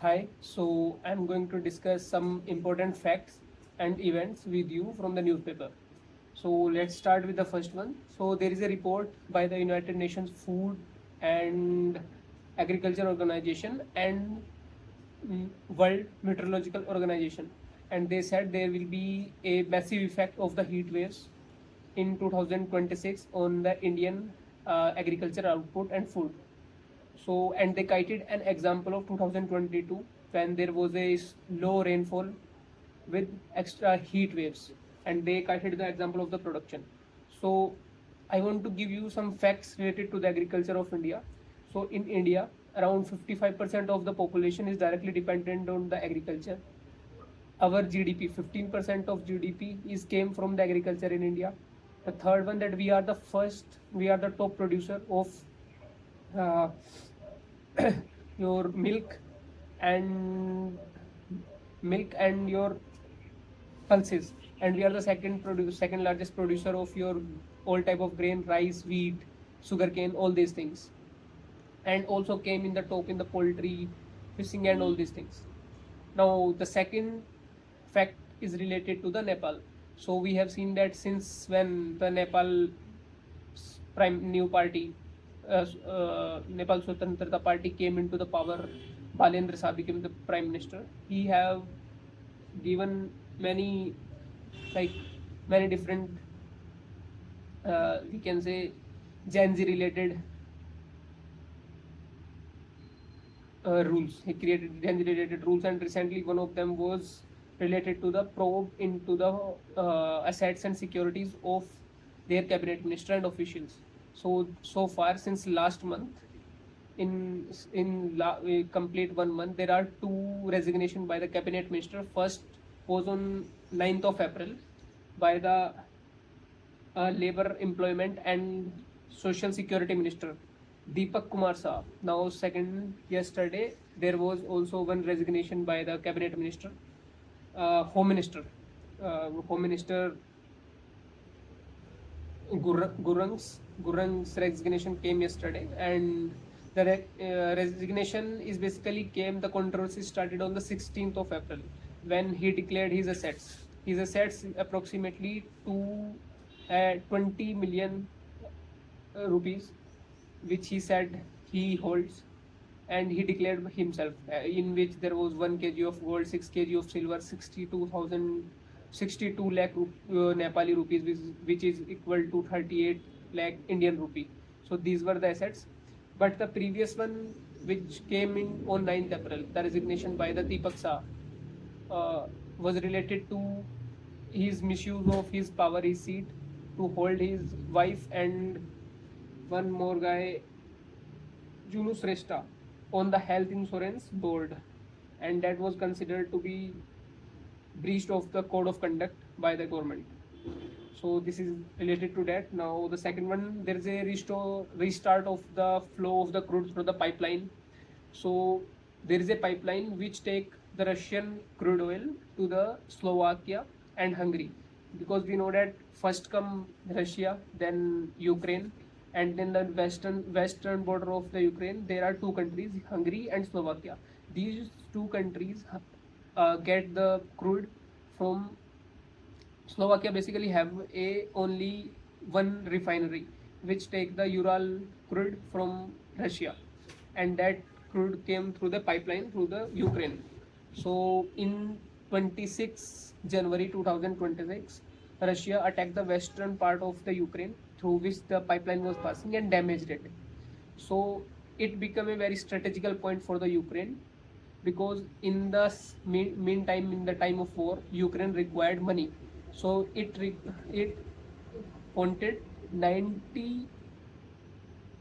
Hi, so I'm going to discuss some important facts and events with you from the newspaper. So let's start with the first one. So there is a report by the United Nations Food and Agriculture Organization and World Meteorological Organization, and they said there will be a massive effect of the heat waves in 2026 on the Indian agriculture output and food. So, and they cited an example of 2022 when there was a low rainfall with extra heat waves, and they cited the example of the production. So, I want to give you some facts related to the agriculture of India. So, in India, around 55% of the population is directly dependent on the agriculture. Our GDP, 15% of GDP is came from the agriculture in India. The third one, that we are the top producer of uh, your and milk and your pulses, and we are the second largest producer of your all type of grain, rice, wheat, sugarcane, all these things, and also came in the top in the poultry, fishing, and all these things. Now the second fact is related to the Nepal. So we have seen that since when the Nepal prime new party, Nepal Swatantrata Party came into the power, Balendra Shah became the prime minister. He have given many, like, many different, we can say, Gen Z related rules. He created Gen Z related rules, and recently one of them was related to the probe into the assets and securities of their cabinet minister and officials. So far since last month, complete 1 month, there are two resignation by the cabinet minister. First was on 9th of April by the labor, employment and social security minister Deepak Kumar Saab. Now second, yesterday there was also one resignation by the cabinet minister, home minister, home minister Gurung's resignation came yesterday, and the resignation is basically came. The controversy started on the 16th of April when he declared his assets. His assets approximately 20 million rupees, which he said he holds, and he declared himself, in which there was 1 kg of gold, 6 kg of silver, 62 lakh Nepali rupees, which is equal to 38 lakh Indian rupee. So these were the assets. But the previous one, which came in on 9th April, the resignation by the Deepak Shah, was related to his misuse of his power, his seat, to hold his wife and one more guy, Junu Sreshta, on the health insurance board, and that was considered to be breached of the code of conduct by the government. So this is related to that. Now the second one, there is a restart of the flow of the crude through the pipeline. So there is a pipeline which take the Russian crude oil to the Slovakia and Hungary, because we know that first come Russia, then Ukraine, and then the western border of the Ukraine. There are two countries, Hungary and Slovakia. These two countries get the crude from Slovakia. Basically have a only one refinery which take the Ural crude from Russia, and that crude came through the pipeline through the Ukraine. So in 26 January 2026, Russia attacked the western part of the Ukraine through which the pipeline was passing and damaged it. So it became a very strategical point for the Ukraine, because in the meantime, in the time of war, Ukraine required money. So it wanted 90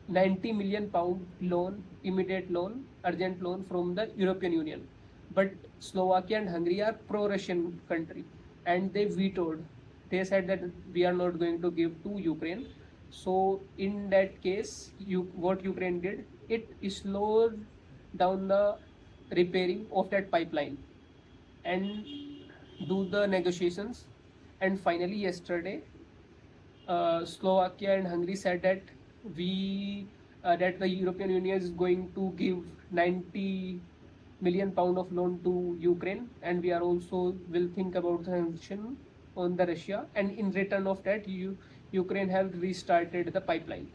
million pound loan, immediate loan, urgent loan from the European Union. But Slovakia and Hungary are pro-Russian country, and they vetoed. They said that we are not going to give to Ukraine. So in that case, what Ukraine did, it slowed down the repairing of that pipeline and do the negotiations. And finally, yesterday, Slovakia and Hungary said that we that the European Union is going to give 90 million pound of loan to Ukraine, and we are also will think about sanction on the Russia, and in return of that, Ukraine have restarted the pipeline.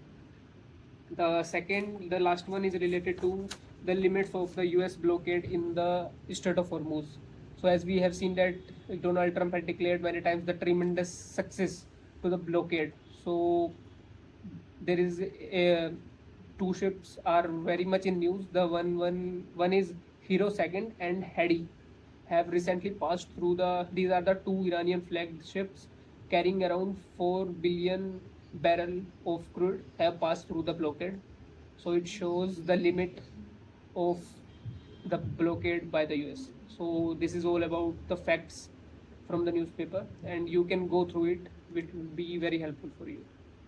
The last one is related to the limits of the US blockade in the Strait of Hormuz. So as we have seen that Donald Trump had declared many times the tremendous success to the blockade. So there is two ships are very much in news. The one is Hero Second and Hadi have recently passed through the. These are the two Iranian flagged ships carrying around 4 billion barrel of crude have passed through the blockade. So it shows the limit of the blockade by the US. So this is all about the facts from the newspaper, and you can go through it, which will be very helpful for you.